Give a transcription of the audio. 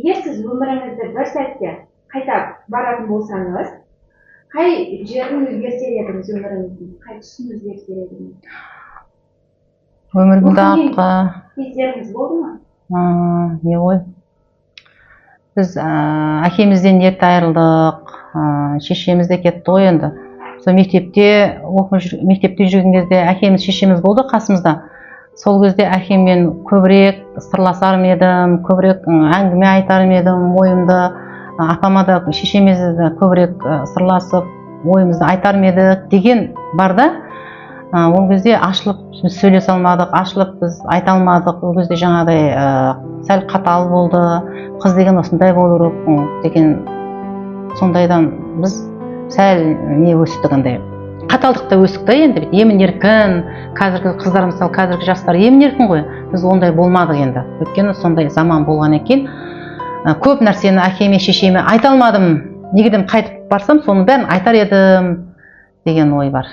егер сіз өміріңізді бір сәтте қайта баратын болсаңыз, қай жерін өзгертер едіңіз өміріңіздің? Қай тұсын өзгертер едіңіз? Өмірімді кездеріңіз болды ма? Не ғой? Біз әкемізден ерте айырылдық, шешеміз де кетті ғой енді. Сол мектепте жүрген кезде әкеміз, шешеміз болды қасымызда. Сол кезде әкеммен көбірек сырласар едім, көбірек әңгіме айтар едім, ойымды. Апама да шешемізді көбірек сырласып, ойымызды айтар едік деген бар да. Ол кезде ашылып біз сөйлесе алмадық, ашылып біз айта алмадық. Ол кезде жаңағыдай сәл қатал болды. Қыз деген осындай болу керек деген сондайдан біз сәл не өстік андай. Қаталдықта өстік та енді. Емін еркін, қазіргі қыздар мысалы, қазіргі жастар емін еркін ғой. Біз ондай болмадық енді. Өйткені сондай заман болған екен. Көп нәрсені әкеме, шешеме айта алмадым. Негеден қайтып барсам, соның бәрін айтар едім деген ой бар.